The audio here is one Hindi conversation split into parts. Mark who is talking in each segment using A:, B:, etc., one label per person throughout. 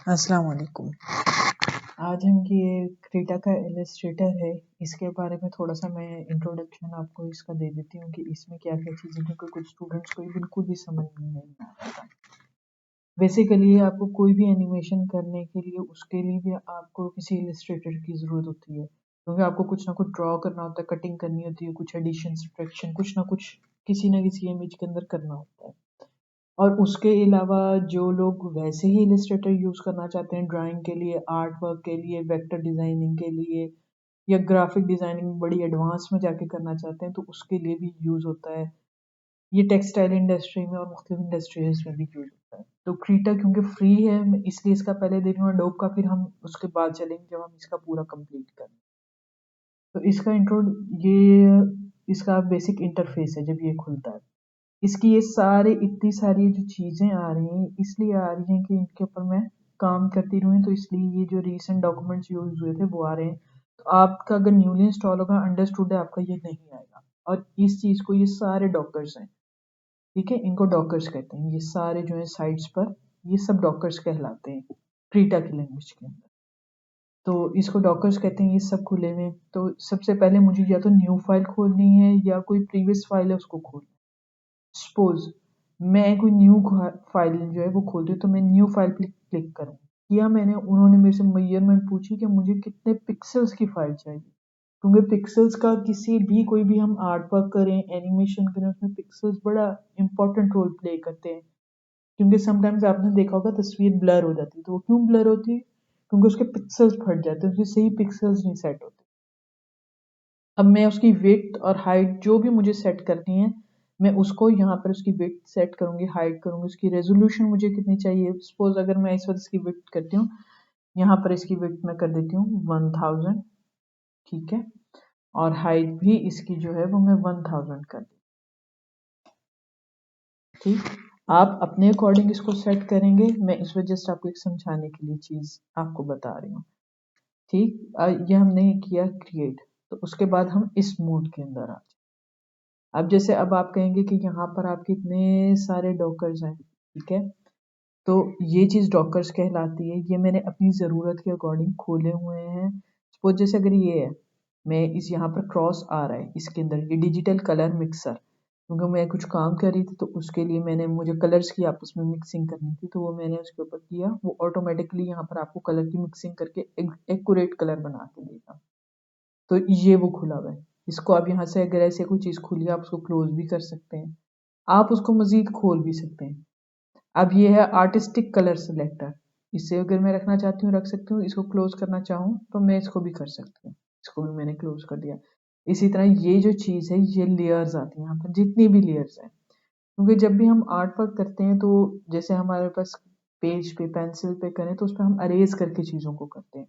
A: अस्सलाम वालेकुम। आज हम ये क्रेटा का इलस्ट्रेटर है, इसके बारे में थोड़ा सा मैं इंट्रोडक्शन आपको इसका दे देती हूँ कि इसमें क्या क्या चीज़ें, क्योंकि कुछ स्टूडेंट्स को ये बिल्कुल भी समझ में नहीं आता। बेसिकली आपको कोई भी एनिमेशन करने के लिए उसके लिए भी आपको किसी इलस्ट्रेटर की ज़रूरत होती है, क्योंकि आपको कुछ ना कुछ ड्रॉ करना होता है, कटिंग करनी होती है, कुछ एडिशन सब्ट्रैक्शन कुछ ना कुछ किसी ना किसी इमेज के अंदर करना होता है। और उसके अलावा जो लोग वैसे ही इलस्ट्रेटर यूज़ करना चाहते हैं ड्राइंग के लिए, आर्ट वर्क के लिए, वेक्टर डिज़ाइनिंग के लिए या ग्राफिक डिज़ाइनिंग बड़ी एडवांस में जाके करना चाहते हैं, तो उसके लिए भी यूज़ होता है। ये टेक्सटाइल इंडस्ट्री में और मुख्तलिफ इंडस्ट्रीज में भी यूज़ होता है। तो क्रीटा क्योंकि फ्री है, मैं इसलिए इसका पहले दे रही हूँ, अडोब का फिर हम उसके बाद चलेंगे जब हम इसका पूरा कंप्लीट करें। तो इसका इंट्रो ये इसका बेसिक इंटरफेस है जब ये खुलता है। इसकी ये सारे इतनी सारी जो चीज़ें आ रही हैं इसलिए आ रही हैं कि इनके ऊपर मैं काम करती रहूँ, तो इसलिए ये जो रीसेंट डॉक्यूमेंट्स यूज़ हुए थे वो आ रहे हैं। तो आपका अगर न्यूली इंस्टॉल होगा, अंडरस्टूड है, आपका ये नहीं आएगा। और इस चीज़ को ये सारे डॉकर्स हैं, ठीक है, इनको डॉकर्स कहते हैं। ये सारे जो है साइट्स पर ये सब डॉकर्स कहलाते हैं क्रीटा की लैंग्वेज के अंदर। तो इसको डॉकर्स कहते हैं, ये सब खुले हुए। तो सबसे पहले मुझे या तो न्यू फाइल खोलनी है या कोई प्रीवियस फाइल है उसको खोलना है। सपोज मैं कोई न्यू फाइल जो है वो खोलती हूँ, तो मैं न्यू फाइल पे क्लिक करूँ किया मैंने, उन्होंने मेरे से मेजरमेंट पूछी कि मुझे कितने पिक्सल्स की फाइल चाहिए, क्योंकि पिक्सल्स का किसी भी कोई भी हम आर्ट वर्क करें, एनिमेशन करें, उसमें पिक्सल्स बड़ा इंपॉर्टेंट रोल प्ले करते हैं। क्योंकि समटाइम्स आपने देखा होगा तस्वीर ब्लर हो जाती है, तो वो क्यों ब्लर होती है? क्योंकि उसके पिक्सल्स फट जाते हैं, उसके सही पिक्सल्स नहीं सेट होते। अब मैं उसकी विड्थ और हाइट जो भी मुझे सेट करनी है, मैं उसको यहाँ पर उसकी विड्थ सेट करूँगी, हाइट करूँगी, उसकी रेजोल्यूशन मुझे कितनी चाहिए। सपोज अगर मैं इस वक्त इसकी विड्थ करती हूँ, यहाँ पर इसकी विड्थ मैं कर देती हूँ 1000, ठीक है, और हाइट भी इसकी जो है वो मैं 1000 कर दी, ठीक। आप अपने अकॉर्डिंग इसको सेट करेंगे, मैं इस वजह से आपको एक समझाने के लिए चीज़ आपको बता रही हूँ, ठीक। ये हमने किया क्रिएट, तो उसके बाद हम इस मोड के अंदर आ। अब जैसे अब आप कहेंगे कि यहाँ पर आपके इतने सारे डॉकर्स हैं, ठीक है, तो ये चीज़ डॉकर्स कहलाती है। ये मैंने अपनी ज़रूरत के अकॉर्डिंग खोले हुए हैं। सपोज जैसे अगर ये है, मैं इस यहाँ पर क्रॉस आ रहा है इसके अंदर, ये डिजिटल कलर मिक्सर, क्योंकि मैं कुछ काम कर रही थी तो उसके लिए मैंने मुझे कलर्स की आपस में मिक्सिंग करनी थी, तो वो मैंने उसके ऊपर किया, वो ऑटोमेटिकली यहाँ पर आपको कलर की मिक्सिंग करके एक्यूरेट कलर बना के देगा। तो ये वो खुला हुआ है। इसको आप यहाँ से अगर ऐसे कोई चीज़ खुली है, आप उसको क्लोज भी कर सकते हैं, आप उसको मजीद खोल भी सकते हैं। अब ये है आर्टिस्टिक कलर सिलेक्टर, इसे अगर मैं रखना चाहती हूँ रख सकती हूँ, इसको क्लोज करना चाहूँ तो मैं इसको भी कर सकती हूँ, इसको भी मैंने क्लोज कर दिया। इसी तरह ये जो चीज़ है, ये लेयर्स आती हैं यहाँ पर, जितनी भी लेयर्स हैं, क्योंकि जब भी हम आर्ट वर्क करते हैं तो जैसे हमारे पास पेज पे पेंसिल पे करें तो उस पर हम अरेज करके चीज़ों को करते हैं,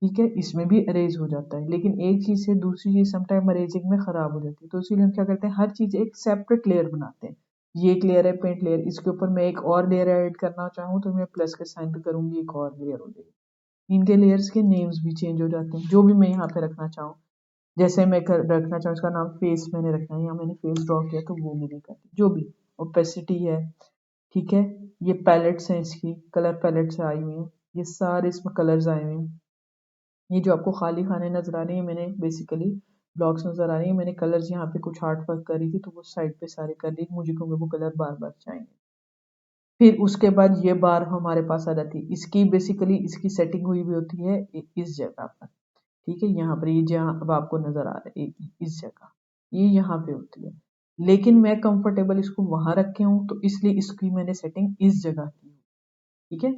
A: ठीक है, इसमें भी अरेज हो जाता है, लेकिन एक चीज़ से दूसरी चीज़ समटाइम अरेजिंग में ख़राब हो जाती है, तो इसीलिए हम क्या करते हैं, हर चीज़ एक सेपरेट लेयर बनाते हैं। ये एक लेयर है पेंट लेयर, इसके ऊपर मैं एक और लेयर ऐड करना चाहूँ तो मैं प्लस के साइन पे करूँगी, एक और लेयर हो जाएगी। इनके लेयर्स के नेम्स भी चेंज हो जाते हैं, जो भी मैं यहाँ पे रखना चाहूँ। जैसे मैं रखना चाहूँ, इसका नाम फेस मैंने रखना है, यहाँ मैंने फेस ड्रॉ किया तो वो मैंने कर दिया, जो भी ओपेसिटी है, ठीक है। ये पैलेट्स हैं, इसकी कलर पैलेट्स आई हुई हैं, ये सारे इसमें कलर्स आए हुए हैं। ये जो आपको खाली खाने नजर आ रहे हैं, मैंने बेसिकली ब्लॉक्स नजर आ रही है, मैंने कलर्स यहाँ पे कुछ आर्ट वर्क करी थी तो वो साइड पे सारे कर ली मुझे, क्योंकि वो कलर बार बार चाहिए। फिर उसके बाद ये बार हमारे पास आ जाती है, इसकी बेसिकली इसकी सेटिंग हुई हुई होती है इस जगह पर, ठीक है, यहाँ पर ये जहाँ अब आपको नजर आ रहा है इस जगह, ये यहाँ पे होती है, लेकिन मैं कंफर्टेबल इसको वहां रखे हूँ तो इसलिए इसकी मैंने सेटिंग इस जगह की, ठीक है,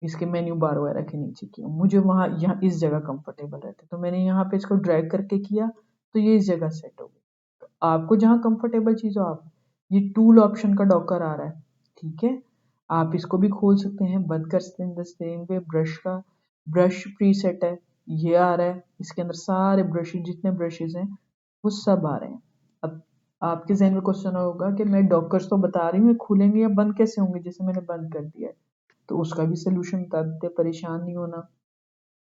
A: इसके मेन्यू बार वगैरह के नीचे किया, मुझे वहाँ यहाँ इस जगह कंफर्टेबल रहता है, तो मैंने यहाँ पे इसको ड्रैग करके किया तो ये इस जगह सेट हो गई। तो आपको जहाँ कंफर्टेबल चीज़ हो, आप ये टूल ऑप्शन का डॉकर आ रहा है, ठीक है, आप इसको भी खोल सकते हैं, बंद कर सकते हैं। द सेम वे ब्रश का ब्रश प्रीसेट है, ये आ रहा है, इसके अंदर सारे ब्रशेज जितने ब्रशेज हैं वो सब आ रहे हैं। अब आपके जहन में क्वेश्चन होगा कि मैं डॉकर्स तो बता रही हूँ, खुलेंगे या बंद कैसे होंगे, जैसे मैंने बंद कर दिया है, तो उसका भी सोल्यूशन बता देते, परेशान नहीं होना।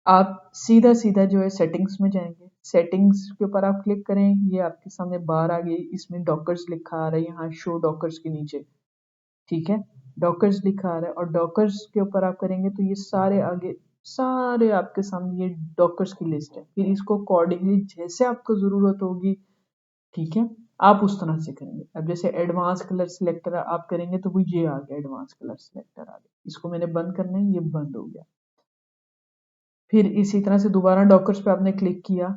A: आप सीधा सीधा जो है सेटिंग्स में जाएंगे, सेटिंग्स के ऊपर आप क्लिक करें, ये आपके सामने बार आ गई, इसमें डॉकर्स लिखा आ रहा है यहाँ शो डॉकर्स के नीचे, ठीक है, डॉकर्स लिखा आ रहा है और डॉकर्स के ऊपर आप करेंगे तो ये सारे आगे सारे आपके सामने ये डॉकर्स की लिस्ट है। फिर इसको अकॉर्डिंगली जैसे आपको जरूरत होगी, ठीक है, आप उस तरह से करेंगे। अब जैसे एडवांस कलर सिलेक्टर आप करेंगे तो वो ये आ गया, एडवांस कलर सिलेक्टर आ गया। इसको मैंने बंद करना है, ये बंद हो गया। फिर इसी तरह से दोबारा डॉकर्स पे आपने क्लिक किया,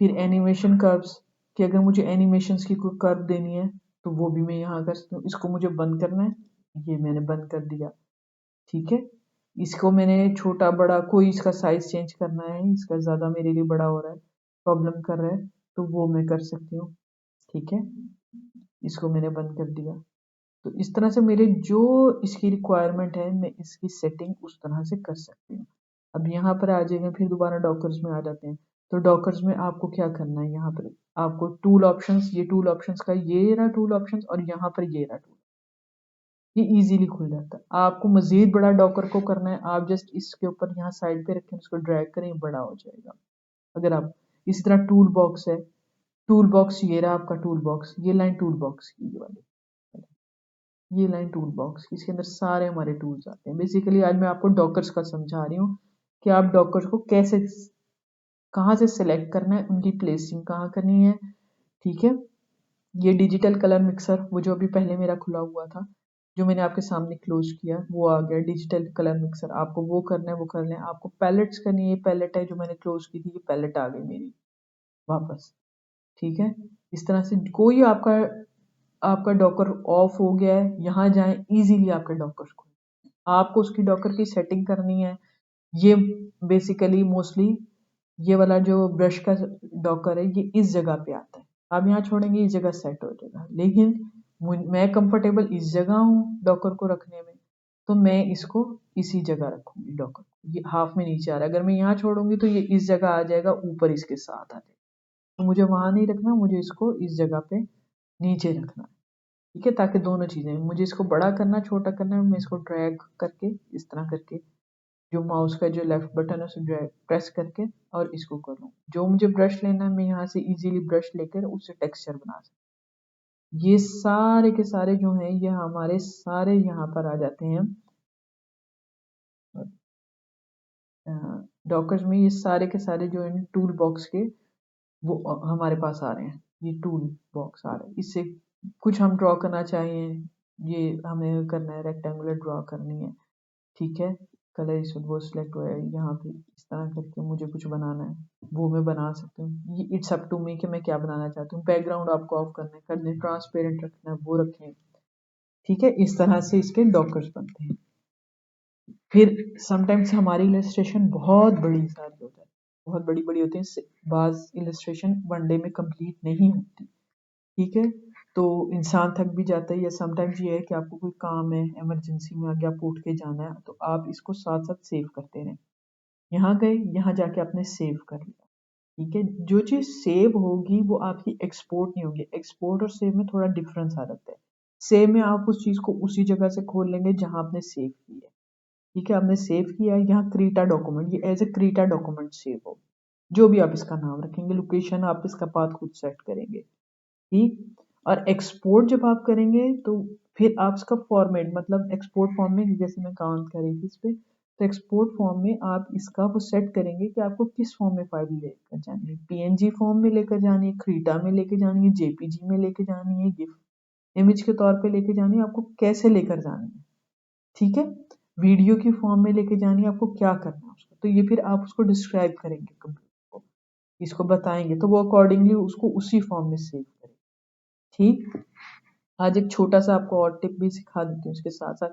A: फिर एनिमेशन कर्व्स कि अगर मुझे एनिमेशंस की कोई कर्व देनी है तो वो भी मैं यहाँ कर सकती हूँ। इसको मुझे बंद करना है, ये मैंने बंद कर दिया, ठीक है। इसको मैंने छोटा बड़ा कोई इसका साइज चेंज करना है, इसका ज्यादा मेरे लिए बड़ा हो रहा है, प्रॉब्लम कर रहा है, तो वो मैं कर सकती हूँ, ठीक है। इसको मैंने बंद कर दिया। तो इस तरह से मेरे जो इसकी रिक्वायरमेंट है मैं इसकी सेटिंग उस तरह से कर सकती हूँ। अब यहाँ पर आ जाएंगे, फिर दोबारा डॉकर्स में आ जाते हैं। तो डॉकर्स में आपको क्या करना है, यहाँ पर आपको टूल ऑप्शंस, ये टूल ऑप्शंस का ये रहा टूल ऑप्शंस और यहाँ पर ये रहा टूल, ये इजीली खुल जाता है। आपको मजीद बड़ा डॉकर को करना है, आप जस्ट इसके ऊपर यहाँ साइड पे रखें, उसको ड्रैग करें, बड़ा हो जाएगा। अगर आप इसी तरह टूल बॉक्स है, टूल बॉक्स ये रहा आपका टूल बॉक्स, ये लाइन टूल बॉक्स की ये वाली, ये लाइन टूल बॉक्स, इसके अंदर सारे हमारे टूल्स आते हैं। बेसिकली आज मैं आपको डॉकर्स का समझा रही हूँ कि आप डॉकर्स को कैसे, कहाँ से सिलेक्ट करना है, उनकी प्लेसिंग कहाँ करनी है, ठीक है। ये डिजिटल कलर मिक्सर, वो जो अभी पहले मेरा खुला हुआ था, जो मैंने आपके सामने क्लोज किया, वो आ गया डिजिटल कलर मिक्सर। आपको वो करना है वो कर लें। आपको पैलेट्स करनी है, पैलेट है जो मैंने क्लोज की थी, ये पैलेट आ गई मेरी वापस, ठीक है। इस तरह से कोई आपका आपका डॉकर ऑफ हो गया है, यहाँ जाएं, इजीली आपका डॉकर को, आपको उसकी डॉकर की सेटिंग करनी है। ये बेसिकली मोस्टली ये वाला जो ब्रश का डॉकर है, ये इस जगह पे आता है। आप यहाँ छोड़ेंगे, इस जगह सेट हो जाएगा, लेकिन मैं कंफर्टेबल इस जगह हूँ डॉकर को रखने में, तो मैं इसको इसी जगह रखूंगी डॉकर। ये हाफ में नीचे आ रहा है, अगर मैं यहाँ छोड़ूंगी तो ये इस जगह आ जाएगा, ऊपर इसके साथ आ जाएगा। तो मुझे वहां नहीं रखना, मुझे इसको इस जगह पे नीचे रखना है, ठीक है, ताकि दोनों चीजें, मुझे इसको बड़ा करना छोटा करना है, मैं इसको ड्रैग करके इस तरह करके, जो माउस का जो लेफ्ट बटन है उसे ड्रैग प्रेस करके और इसको कर लूँ। जो मुझे ब्रश लेना है मैं यहाँ से इजीली ब्रश लेकर उससे टेक्सचर बना सकती हूँ। ये सारे के सारे जो हैं ये हमारे सारे यहाँ पर आ जाते हैं डॉकर्स में। ये सारे के सारे जो है टूल बॉक्स के वो हमारे पास आ रहे हैं, ये टूल बॉक्स आ रहे हैं। इससे कुछ हम ड्रॉ करना चाहिए, ये हमें करना है, रेक्टेंगुलर ड्रॉ करनी है, ठीक है। कलर इस वो सिलेक्ट हुआ है, यहाँ पे इस तरह करके मुझे कुछ बनाना है, वो मैं बना सकती हूँ। ये इट्स अप टू मी कि मैं क्या बनाना चाहती हूँ। बैकग्राउंड आपको ऑफ करना है, कर दें, ट्रांसपेरेंट रखना है वो रखें, ठीक है। इस तरह से इसके डॉकर्स बनते हैं। फिर समटाइम्स हमारी इलस्ट्रेशन बहुत बड़ी सारी हो जाती है, बहुत बड़ी बड़ी होती है, बाज इलस्ट्रेशन वन डे में कंप्लीट नहीं होती, ठीक है। तो इंसान थक भी जाता है, या समटाइम्स ये है कि आपको कोई काम है, इमरजेंसी में आगे आपको उठ के जाना है, तो आप इसको साथ साथ सेव करते रहें। यहाँ गए, यहाँ जाके आपने सेव कर लिया, ठीक है। जो चीज सेव होगी वो आपकी एक्सपोर्ट नहीं होगी। एक्सपोर्ट और सेव में थोड़ा डिफरेंस आ जाता है। सेव में आप उस चीज को उसी जगह से खोल लेंगे जहां आपने सेव की है, ठीक है। आपने सेव किया है यहाँ क्रीटा डॉक्यूमेंट, ये as a create document save हो, जो भी आप इसका नाम रखेंगे, लोकेशन आप इसका पाथ खुद सेट करेंगे, ठीक। और एक्सपोर्ट जब आप करेंगे तो फिर आप इसका फॉर्मेट, मतलब एक्सपोर्ट फॉर्म में, जैसे मैं काम कर रही थी इस पे, तो एक्सपोर्ट फॉर्म में आप इसका वो सेट करेंगे कि आपको किस फॉर्म में फाइल लेकर जानी है। पीएनजी फॉर्म में लेकर जानी है, क्रीटा में लेकर जानी है, जेपीजी में लेकर जानी है, गिफ इमेज के तौर पे लेकर जानी है, आपको कैसे लेकर जानी है, ठीक है। वीडियो की फॉर्म में लेके जानी है, आपको क्या करना है उसको, तो ये फिर आप उसको डिस्क्राइब करेंगे कंप्यूटर को, इसको बताएंगे, तो वो अकॉर्डिंगली उसको उसी फॉर्म में सेव करेंगे, ठीक। आज एक छोटा सा आपको और टिप भी सिखा देती हूँ इसके साथ साथ,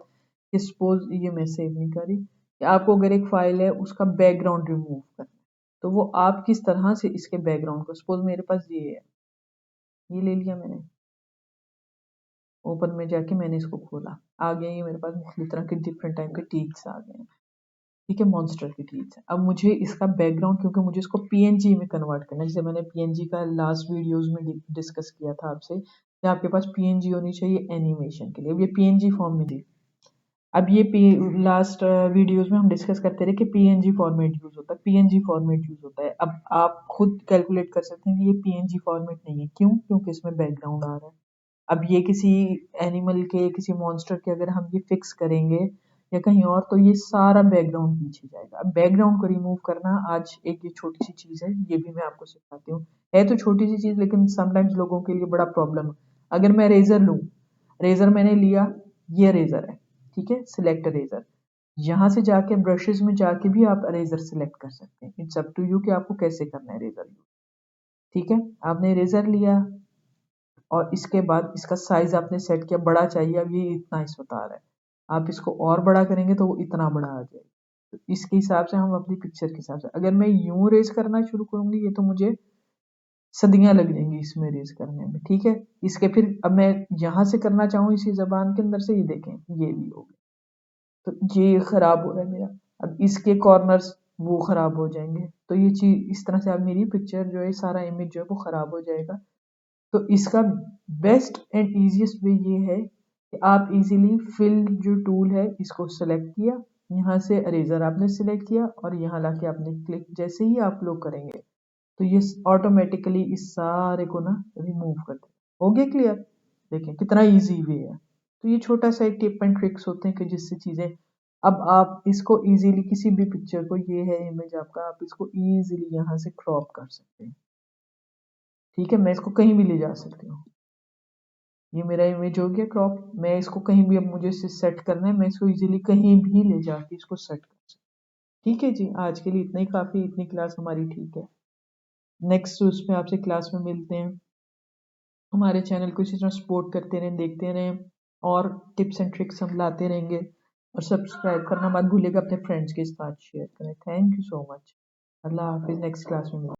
A: कि सपोज ये मैं सेव नहीं करी, कि आपको अगर एक फाइल है उसका बैकग्राउंड रिमूव करना है, तो वो आप किस तरह से इसके बैकग्राउंड को, सपोज मेरे पास ये है, ये ले लिया मैंने, ओपन में जाके मैंने इसको खोला, आ गया ये मेरे पास मुख्तलिफ तरह के डिफरेंट टाइप के टीक्स आ गए हैं, ठीक है, मॉन्स्टर की टीज है। अब मुझे इसका बैकग्राउंड, क्योंकि मुझे इसको पीएनजी में कन्वर्ट करना है, जैसे मैंने पीएनजी का लास्ट वीडियोस में डिस्कस किया था आपसे कि आपके पास पीएनजी होनी चाहिए एनिमेशन के लिए। अब ये पीएनजी फॉर्म में थी, अब ये लास्ट वीडियोस में हम डिस्कस करते रहे कि पीएनजी फॉर्मेट यूज होता है, पीएनजी फॉर्मेट यूज होता है। अब आप खुद कैलकुलेट कर सकते हैं कि ये पीएनजी फॉर्मेट नहीं है, क्यों? क्योंकि इसमें बैकग्राउंड आ रहा है। अब ये किसी एनिमल के, किसी मॉन्स्टर के अगर हम ये फिक्स करेंगे या कहीं और, तो ये सारा बैकग्राउंड पीछे जाएगा। अब बैकग्राउंड को रिमूव करना आज एक ये छोटी सी चीज है, ये भी मैं आपको सिखाती हूँ। है तो छोटी सी चीज, लेकिन समटाइम्स लोगों के लिए बड़ा प्रॉब्लम है। अगर मैं रेजर लूँ, रेजर मैंने लिया, ये रेजर है, ठीक है, सिलेक्ट रेजर। यहाँ से जाके ब्रशेस में जाके भी आप रेजर सिलेक्ट कर सकते हैं। इट्स अप टू यू कि आपको कैसे करना है रेजर यूज। ठीक है, आपने रेजर लिया और इसके बाद इसका साइज आपने सेट किया, बड़ा चाहिए, अब ये इतना इस बता रहा है, आप इसको और बड़ा करेंगे तो वो इतना बड़ा आ जाएगा। तो इसके हिसाब से हम अपनी पिक्चर के हिसाब से, अगर मैं यूं रेज करना शुरू करूंगी, ये तो मुझे सदियां लग जाएंगी इसमें रेज करने में। ठीक है, इसके फिर अब मैं यहाँ से करना चाहूँ इसी जबान के अंदर से, ये देखें ये भी हो गया, तो ये खराब हो रहा है मेरा। अब इसके कॉर्नर्स वो खराब हो जाएंगे, तो ये चीज इस तरह से अब मेरी पिक्चर जो है, सारा इमेज जो है वो खराब हो जाएगा। तो इसका बेस्ट एंड इजीएस्ट वे ये है कि आप इजीली फिल जो टूल है इसको सेलेक्ट किया, यहाँ से इरेजर आपने सिलेक्ट किया और यहाँ लाके आपने क्लिक जैसे ही आप लोग करेंगे तो ये ऑटोमेटिकली इस सारे को ना रिमूव कर देगा। हो गया क्लियर? देखें कितना इजी वे है। तो ये छोटा सा एक टिप एंड ट्रिक्स होते हैं कि जिससे चीजें, अब आप इसको इजीली किसी भी पिक्चर को, ये है इमेज आपका, आप इसको इजीली यहाँ से क्रॉप कर सकते हैं। ठीक है, मैं इसको कहीं भी ले जा सकती हूँ। ये मेरा इमेज हो गया क्रॉप, मैं इसको कहीं भी, अब मुझे इसे सेट करना है, मैं इसको इजीली कहीं भी ले जाके इसको सेट कर सकती हूँ। ठीक है जी, आज के लिए इतना ही काफी, इतनी क्लास हमारी ठीक है। नेक्स्ट उसमें आपसे क्लास में मिलते हैं। हमारे चैनल को इसी तरह सपोर्ट करते रहें, देखते रहें, और टिप्स एंड ट्रिक्स हम लाते रहेंगे। और सब्सक्राइब करना मत भूलिएगा, अपने फ्रेंड्स के साथ शेयर करें। Thank you so much. Allah Hafiz, next class में मिलते हैं।